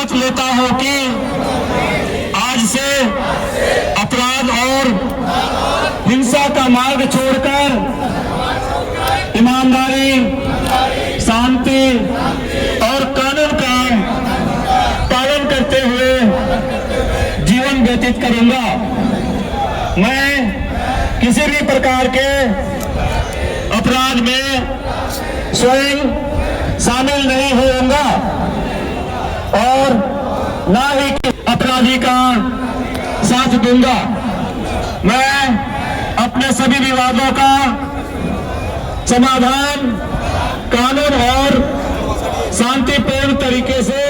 सोच लेता हूं कि आज से अपराध और हिंसा का मार्ग छोड़कर ईमानदारी, शांति और कानून का पालन करते हुए जीवन व्यतीत करूंगा। मैं किसी भी प्रकार के अपराध में स्वयं शामिल नहीं होऊंगा और ना ही अपराधी का साथ दूंगा। मैं अपने सभी विवादों का समाधान कानून और शांतिपूर्ण तरीके से।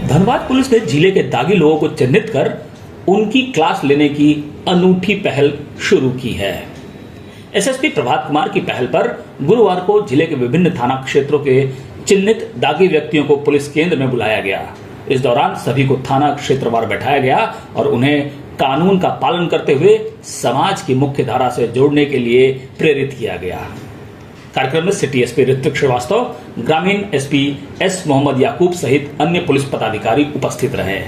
धनबाद पुलिस ने जिले के दागी लोगों को चिन्हित कर उनकी क्लास लेने की अनूठी पहल शुरू की है। एसएसपी प्रभात कुमार की पहल पर गुरुवार को जिले के विभिन्न थाना क्षेत्रों के चिन्हित दागी व्यक्तियों को पुलिस केंद्र में बुलाया गया। इस दौरान सभी को थाना क्षेत्रवार बैठाया गया और उन्हें कानून का पालन करते हुए समाज की मुख्य धारा से जोड़ने के लिए प्रेरित किया गया। कार्यक्रम में सिटी एसपी ऋत्विक श्रीवास्तव, ग्रामीण एसपी एस मोहम्मद याकूब सहित अन्य पुलिस पदाधिकारी उपस्थित रहे।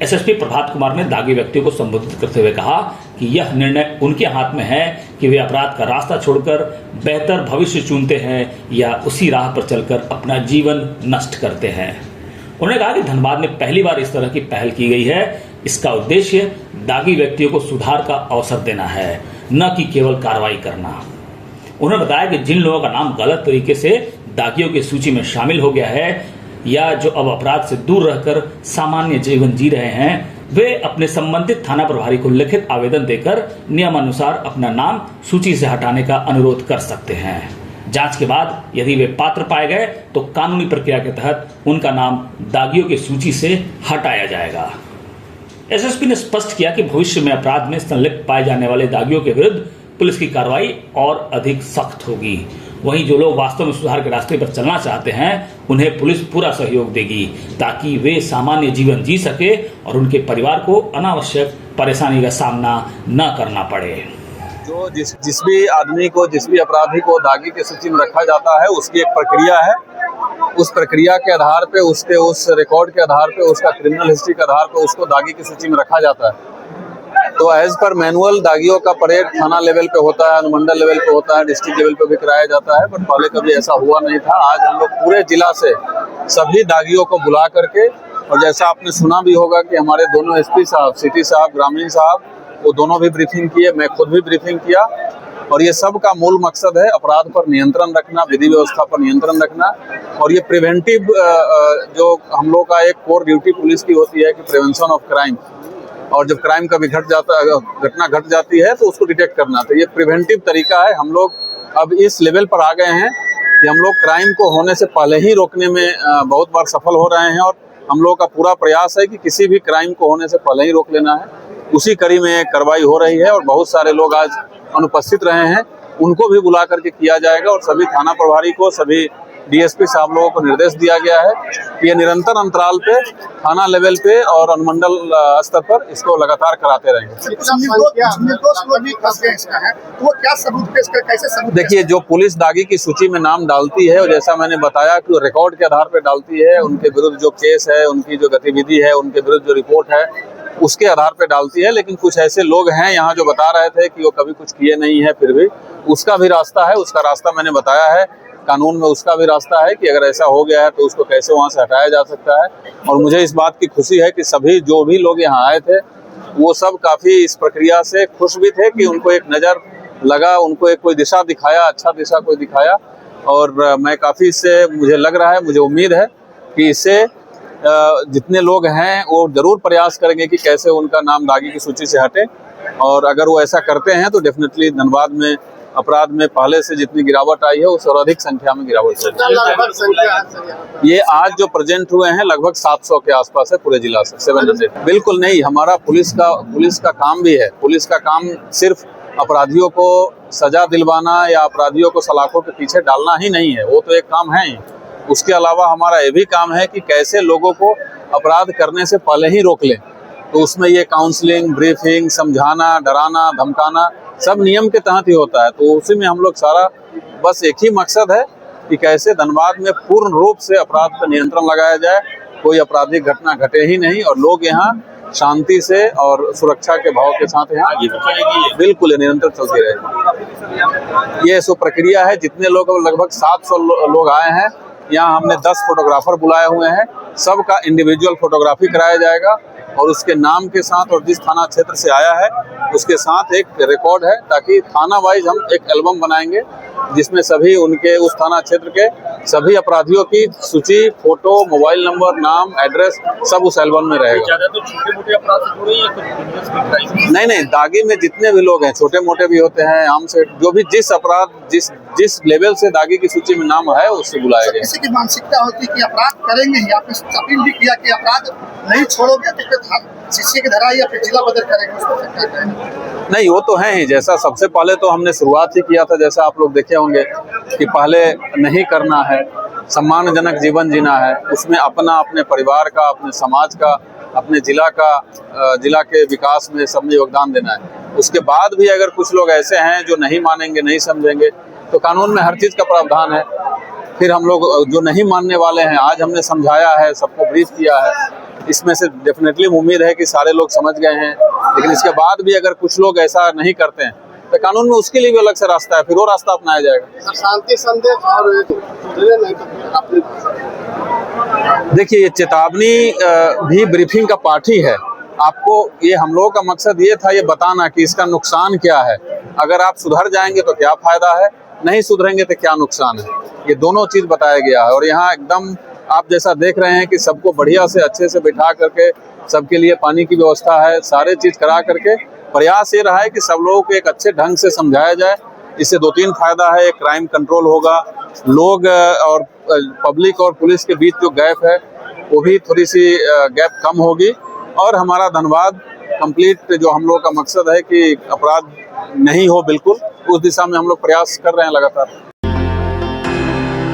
एसएसपी प्रभात कुमार ने दागी व्यक्तियों को संबोधित करते हुए कहा कि यह निर्णय उनके हाथ में है कि वे अपराध का रास्ता छोड़कर बेहतर भविष्य चुनते हैं या उसी राह पर चलकर अपना जीवन नष्ट करते हैं। उन्होंने कहा कि धनबाद में पहली बार इस तरह की पहल की गई है। इसका उद्देश्य दागी व्यक्तियों को सुधार का अवसर देना है, न कि केवल कार्रवाई करना। उन्होंने बताया कि जिन लोगों का नाम गलत तरीके से दागियों की सूची में शामिल हो गया है या जो अब अपराध से दूर रहकर सामान्य जीवन जी रहे हैं, वे अपने संबंधित थाना प्रभारी को लिखित आवेदन देकर नियमानुसार अपना नाम सूची से हटाने का अनुरोध कर सकते हैं। जांच के बाद यदि वे पात्र पाए गए तो कानूनी प्रक्रिया के तहत उनका नाम दागियों की सूची से हटाया जाएगा। एसएसपी ने स्पष्ट किया कि भविष्य में अपराध में संलिप्त पाए जाने वाले दागियों के विरुद्ध पुलिस की कार्रवाई और अधिक सख्त होगी। वहीं जो लोग वास्तव में सुधार के रास्ते पर चलना चाहते हैं उन्हें पुलिस पूरा सहयोग देगी ताकि वे सामान्य जीवन जी सके और उनके परिवार को अनावश्यक परेशानी का सामना न करना पड़े। जो जिस भी आदमी को, जिस भी अपराधी को दागी की सूची में रखा जाता है, उसकी एक प्रक्रिया है। उस प्रक्रिया के आधार पे, उसके उस रिकॉर्ड के आधार पे, उसका क्रिमिनल हिस्ट्री के आधार पे उसको दागी की सूची में रखा जाता है। तो एज पर मैनुअल दागियों का परेड थाना लेवल पे होता है, अनुमंडल लेवल पे होता है, डिस्ट्रिक्ट लेवल पे भी कराया जाता है, बट पहले कभी ऐसा हुआ नहीं था। आज हम लोग पूरे जिला से सभी दागियों को बुला करके, और जैसा आपने सुना भी होगा कि हमारे दोनों एसपी साहब, सिटी साहब, ग्रामीण साहब, वो दोनों भी ब्रीफिंग किए, मैं खुद भी ब्रीफिंग किया। और ये सब का मूल मकसद है अपराध पर नियंत्रण रखना, विधि व्यवस्था पर नियंत्रण रखना। और ये प्रिवेंटिव जो हम लोग का एक कोर ड्यूटी पुलिस की होती है कि प्रिवेंशन ऑफ क्राइम, और जब क्राइम कभी घटना घट जाती है तो उसको डिटेक्ट करना। तो ये प्रिवेंटिव तरीका है। हम लोग अब इस लेवल पर आ गए हैं कि हम लोग क्राइम को होने से पहले ही रोकने में बहुत बार सफल हो रहे हैं, और हम लोग का पूरा प्रयास है कि किसी भी क्राइम को होने से पहले ही रोक लेना है। उसी कड़ी में कार्रवाई हो रही है और बहुत सारे लोग आज अनुपस्थित रहे हैं, उनको भी बुला करके किया जाएगा। और सभी थाना प्रभारी को, सभी डीएसपी साहब लोगों को निर्देश दिया गया है कि ये निरंतर अंतराल पे थाना लेवल पे और अनुमंडल स्तर पर इसको लगातार कराते रहेंगे। देखिए, जो पुलिस दागी की सूची में नाम डालती है, और जैसा मैंने बताया कि रिकॉर्ड के आधार पर डालती है, उनके विरुद्ध जो केस है, उनकी जो गतिविधि है, उनके विरुद्ध जो रिपोर्ट है, उसके आधार पर डालती है। लेकिन कुछ ऐसे लोग हैं यहाँ जो बता रहे थे कि वो कभी कुछ किए नहीं है, फिर भी उसका भी रास्ता है। उसका रास्ता मैंने बताया है, कानून में उसका भी रास्ता है कि अगर ऐसा हो गया है तो उसको कैसे वहाँ से हटाया जा सकता है। और मुझे इस बात की खुशी है कि सभी जो भी लोग यहाँ आए थे वो सब काफ़ी इस प्रक्रिया से खुश भी थे कि उनको एक नज़र लगा, उनको एक कोई दिशा दिखाया, अच्छा दिशा कोई दिखाया। और मैं काफ़ी इससे, मुझे लग रहा है, मुझे उम्मीद है कि इससे जितने लोग हैं वो जरूर प्रयास करेंगे कि कैसे उनका नाम दागी की सूची से हटे। और अगर वो ऐसा करते हैं तो डेफिनेटली धनबाद में अपराध में पहले से जितनी गिरावट आई है उससे और अधिक संख्या में गिरावट आई। ये आज जो प्रेजेंट हुए हैं लगभग 700 के आसपास है पूरे जिला से, 700। बिल्कुल नहीं, हमारा पुलिस का काम भी है। पुलिस का काम सिर्फ अपराधियों को सजा दिलवाना या अपराधियों को सलाखों के पीछे डालना ही नहीं है, वो तो एक काम है ही। उसके अलावा हमारा ये भी काम है कि कैसे लोगों को अपराध करने से पहले ही रोक लें। तो उसमें ये काउंसलिंग, ब्रीफिंग, समझाना, डराना, धमकाना सब नियम के तहत ही होता है। तो उसी में हम लोग सारा, बस एक ही मकसद है कि कैसे धनबाद में पूर्ण रूप से अपराध पर नियंत्रण लगाया जाए कोई आपराधिक घटना घटे ही नहीं और लोग यहाँ शांति से और सुरक्षा के भाव के साथ यहाँ बिल्कुल ये निरंतर चलती रहेगी। ये सो प्रक्रिया है। जितने लोग, लगभग 700 लोग आए हैं यहाँ, हमने 10 फोटोग्राफर बुलाए हुए हैं। सबका इंडिविजुअल फोटोग्राफी कराया जाएगा और उसके नाम के साथ और जिस थाना क्षेत्र से आया है उसके साथ एक रिकॉर्ड है, ताकि थाना वाइज हम एक एल्बम बनाएंगे जिसमें सभी उनके उस थाना क्षेत्र के सभी अपराधियों की सूची, फोटो, मोबाइल नंबर, नाम, एड्रेस सब उस एल्बम में रहेगा। छोटे-मोटे अपराध से जुड़े या कुछ बिजनेस में क्राइम? नहीं, दागी में जितने भी लोग हैं, छोटे मोटे भी होते हैं, आम से जो भी जिस अपराध जिस लेवल से दागी की सूची में नाम है उससे बुलाया गया। किसी की मानसिकता होती है कि अपराध करेंगे ही, आपने अपील भी किया कि अपराध नहीं छोड़ोगे तो फिर शीशे की धराई या फिर जिला बदल करेंगे, उसको क्या कहेंगे? नहीं, वो तो है ही। जैसा सबसे पहले तो हमने शुरुआत ही किया था, जैसा आप लोग देखे होंगे कि पहले नहीं करना है, सम्मानजनक जीवन जीना है, उसमें अपने परिवार का, अपने समाज का, अपने जिला के विकास में सब में योगदान देना है। उसके बाद भी अगर कुछ लोग ऐसे हैं जो नहीं मानेंगे, नहीं समझेंगे, तो कानून में हर चीज़ का प्रावधान है। फिर हम लोग जो नहीं मानने वाले हैं, आज हमने समझाया है, सबको ब्रीफ किया है, इसमें से डेफिनेटली उम्मीद है कि सारे लोग समझ गए हैं। लेकिन इसके बाद भी अगर कुछ लोग ऐसा नहीं करते हैं तो कानून में उसके लिए भी अलग से रास्ता है, फिर वो रास्ता अपनाया जाएगा। शांति संदेश और नहीं तो अपनी देखिए, ये चेतावनी भी ब्रीफिंग का पार्ट ही है। आपको ये, हम लोगों का मकसद ये था ये बताना कि इसका नुकसान क्या है, अगर आप सुधर जाएंगे तो क्या फायदा है, नहीं सुधरेंगे तो क्या नुकसान है, ये दोनों चीज बताया गया है। और यहाँ एकदम आप जैसा देख रहे हैं कि सबको बढ़िया से अच्छे से बिठा करके सबके लिए पानी की व्यवस्था है, सारे चीज करा करके प्रयास ये रहा है कि सब लोगों को एक अच्छे ढंग से समझाया जाए। इससे 2-3 फायदा है। एक, क्राइम कंट्रोल होगा, लोग और पब्लिक और पुलिस के बीच जो गैप है वो भी थोड़ी सी गैप कम होगी। और हमारा धनबाद कंप्लीट, जो हम लोग का मकसद है कि अपराध नहीं हो बिल्कुल, उस दिशा में हम लोग प्रयास कर रहे हैं लगातार।